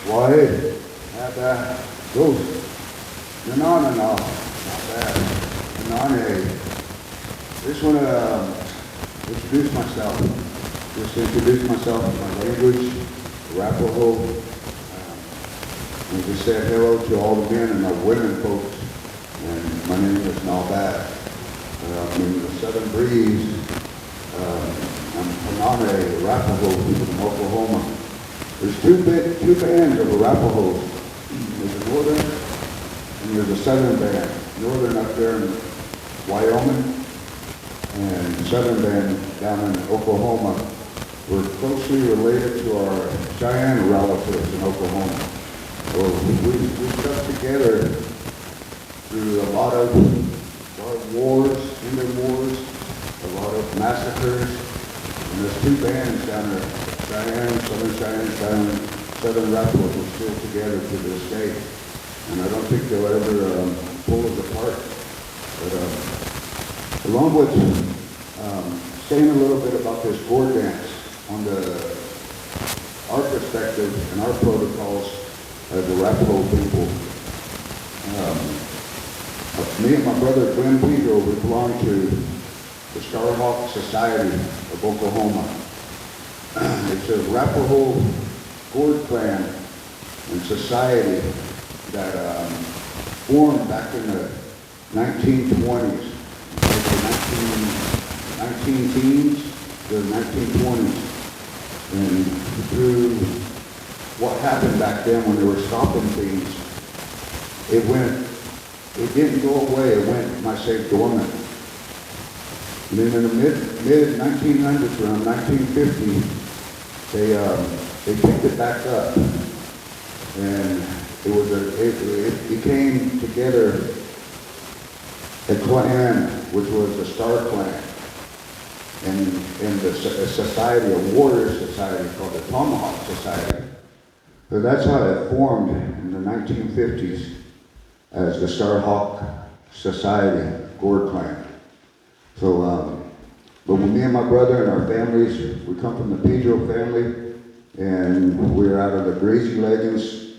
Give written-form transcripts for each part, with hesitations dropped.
Why, that goes. Nanana, not bad. Nanane. Just want to introduce myself. Just introduce myself in my language, Arapaho. And just say hello to all the men and the women folks. And my name is Nalbat. I'm in the Southern Breeze. I'm Hanane, Arapaho, people from Oklahoma. There's two bands of Arapahos. There's a northern and there's a southern band. Northern up there in Wyoming and southern band down in Oklahoma. We're closely related to our Cheyenne relatives in Oklahoma. So we stuck together through a lot of wars, Indian wars, a lot of massacres. And there's two bands down there, Cheyenne, Southern Rappahoes, are still together to this day. And I don't think they'll ever pull us apart. But along with saying a little bit about this Gourd dance on our perspective and our protocols as the Arapaho people. Me and my brother Glenn Pedro, we belong to the Starhawk Society of Oklahoma. It's a Arapaho Gourd clan and society that formed back in the 1920s, like the 19 teens to the 1920s. And through what happened back then when they were stopping things, it didn't go away, it went, I say, dormant. And then in the mid 1900s, around 1950, they picked it back up. And it became together a clan, which was the Star Clan. And a society, a warrior society called the Tomahawk Society. So that's how it formed in the 1950s as the Starhawk Society, Gourd Clan. So, but with me and my brother and our families, we come from the Pedro family, and we're out of the Gracie Leggins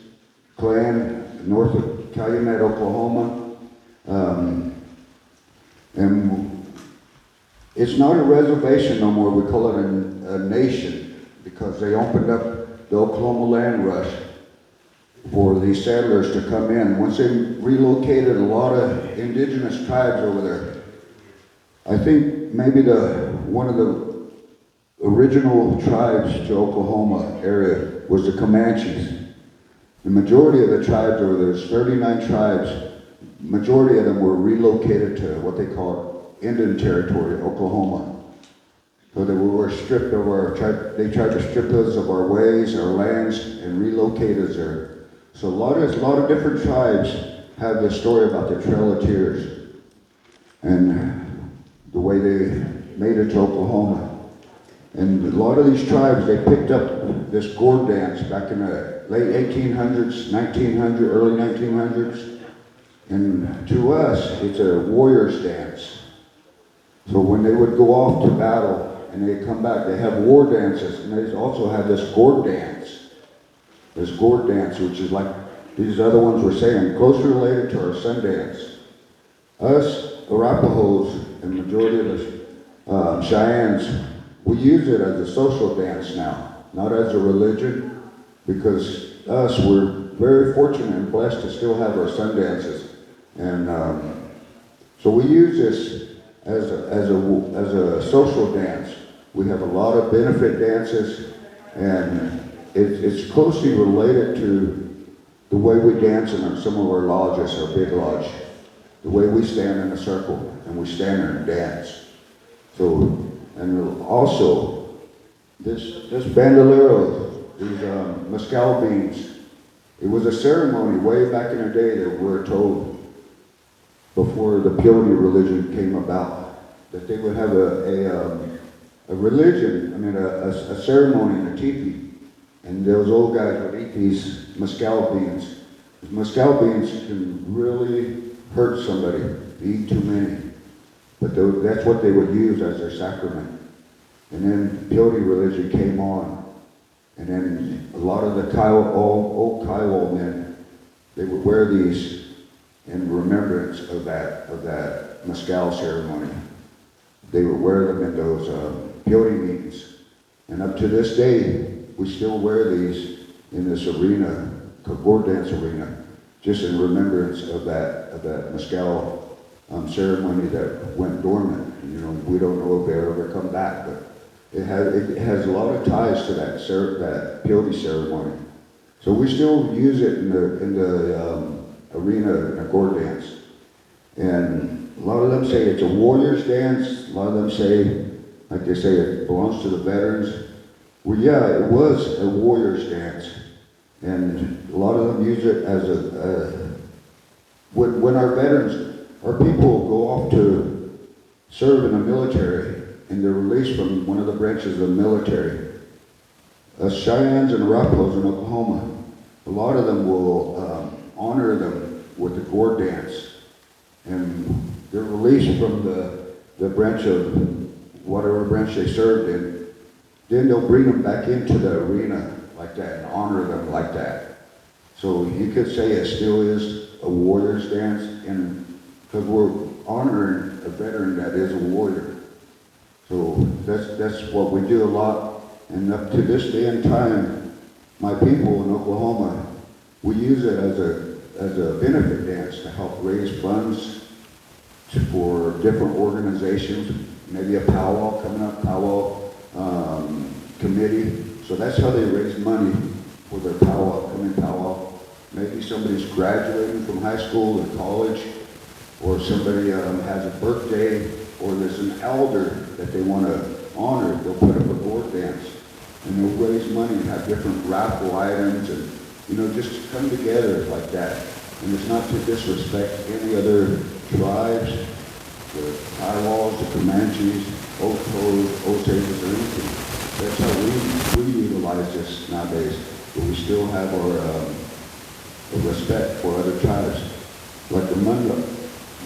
clan, north of Calumet, Oklahoma. And it's not a reservation no more, we call it a nation, because they opened up the Oklahoma land rush for these settlers to come in. Once they relocated a lot of indigenous tribes over there, I think maybe one of the original tribes to Oklahoma area was the Comanches. The majority of the tribes over there, there's 39 tribes, majority of them were relocated to what they call Indian Territory, Oklahoma. So they were stripped of they tried to strip us of our ways, our lands, and relocate us there. So a lot of different tribes have this story about the Trail of Tears and the way they made it to Oklahoma. And a lot of these tribes, they picked up this Gourd dance back in the late 1800s, 1900, early 1900s. And to us, it's a warrior's dance. So when they would go off to battle and they come back, they have war dances, and they also have this Gourd dance. This Gourd dance, which is like these other ones were saying, closely related to our sun dance. Us, Arapahos, and majority of the Cheyennes, we use it as a social dance now, not as a religion, because we're very fortunate and blessed to still have our sun dances. And so we use this as a social dance. We have a lot of benefit dances, and it's closely related to the way we dance in some of our lodges, our big lodge. The way we stand in a circle, and we stand there and dance. So, and also, this bandolero, these mescal beans, it was a ceremony way back in the day that we're told, before the Purity religion came about, that they would have a religion, a ceremony in a teepee. And those old guys would eat these mescal beans. Mescal beans can really hurt somebody if you eat too many. But that's what they would use as their sacrament. And then Purity religion came on. And then a lot of the old Kiowa men, they would wear these in remembrance of that mescal ceremony. They would wear them in those peyote meetings. And up to this day, we still wear these in this arena, Gourd dance arena, just in remembrance of that mescal ceremony that went dormant. You know, we don't know if they'll ever come back, but it has a lot of ties to that peyote ceremony. So we still use it in the arena in a Gourd dance. And a lot of them say it's a warrior's dance. A lot of them say, like they say, it belongs to the veterans. Well, yeah, it was a warrior's dance. And a lot of them use it as when our veterans, our people go off to serve in the military, and they're released from one of the branches of the military. Cheyennes and Arapahos in Oklahoma, a lot of them will honor them with the Gourd dance. And they're released from the branch of whatever branch they served in. Then they'll bring them back into the arena like that and honor them like that. So you could say it still is a warrior's dance, and because we're honoring a veteran that is a warrior. So that's what we do a lot. And up to this day and time, my people in Oklahoma, we use it as a benefit dance to help raise funds for different organizations, maybe a powwow coming up, powwow committee. So that's how they raise money for their powwow, coming powwow. Maybe somebody's graduating from high school or college, or somebody has a birthday, or there's an elder that they want to honor. They'll put up a Gourd dance, and they'll raise money and have different raffle items, and just come together like that. And it's not to disrespect any other tribes, the Kiowas, the Comanches, Otos, Osages, or anything. That's how we utilize this nowadays, but we still have our respect for other tribes. Like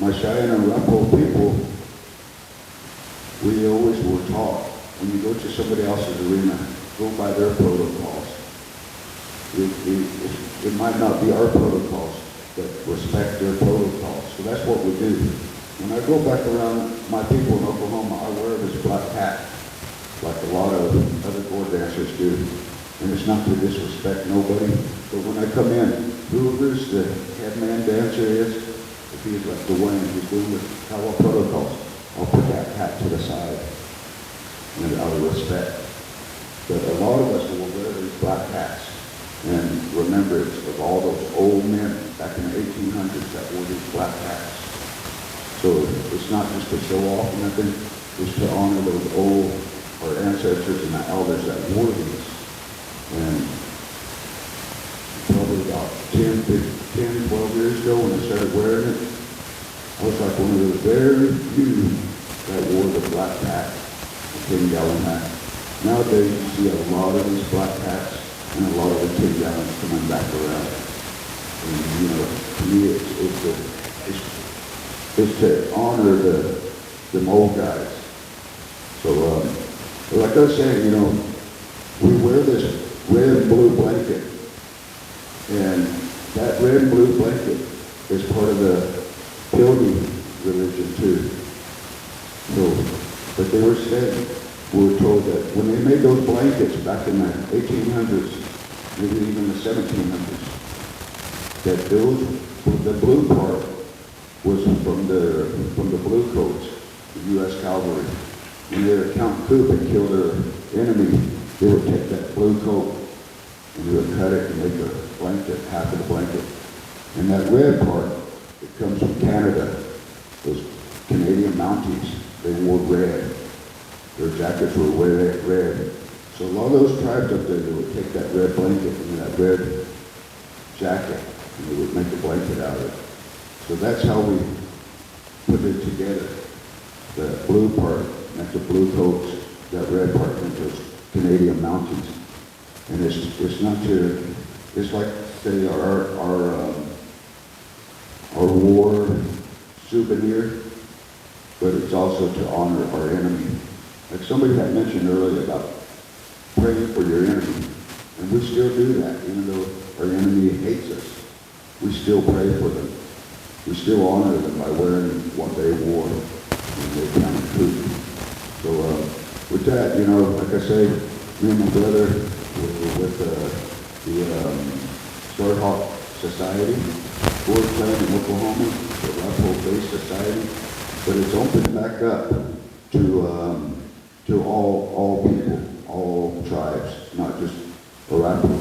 my Cheyenne and Arapaho people, we always were taught, when you go to somebody else's arena, go by their protocols. It might not be our protocols, but respect their protocols. So that's what we do. When I go back around my people in Oklahoma, I wear this black hat, like a lot of other Gourd dancers do. And it's not to disrespect nobody, but when I come in, whoever's the head man dancer is, if he's like the one who's doing the Kiowa protocols, I'll put that hat to the side, and out of respect. But a lot of us will wear these black hats and remembrance of all those old men back in the 1800s that wore these black hats. So it's not just to show off or nothing, it's to honor those our ancestors and the elders that wore these. And probably about 10, 12 years ago when I started wearing it, I was like one of the very few that wore the black hat, the 10-gallon hat. Nowadays you see a lot of these black hats and a lot of the 10 gallons coming back around. And to me it's to honor the old guys. So like I was saying, we wear this red and blue blanket, and that red and blue blanket is part of the peyote religion too. So, but they were said, we were told that when they made those blankets back in the 1800s, maybe even the 1700s, that the blue part was from the blue coats, the U.S. cavalry. When they would count coup and kill their enemy, they would take that blue coat and they would cut it and make a blanket, half of the blanket. And that red part, it comes from Canada. Those Canadian Mounties, they wore red. Their jackets were red. So a lot of those tribes up there, they would take that red blanket and that red jacket, and they would make a blanket out of it. So that's how we put it together. The blue part, that's the blue coats, that red part, and those Canadian Mounties. And it's not to, it's like, say, our war souvenir, but it's also to honor our enemy. Like somebody had mentioned earlier about praying for your enemy. And we still do that, even though our enemy hates us. We still pray for them. We still honor them by wearing what they wore when they counted food. So with that, you know, like I say, me and my brother were with the Starhawk Society, Gourd clan in Oklahoma, the Arapaho-based society, but it's opened back up to all people, all tribes, not just Arapaho.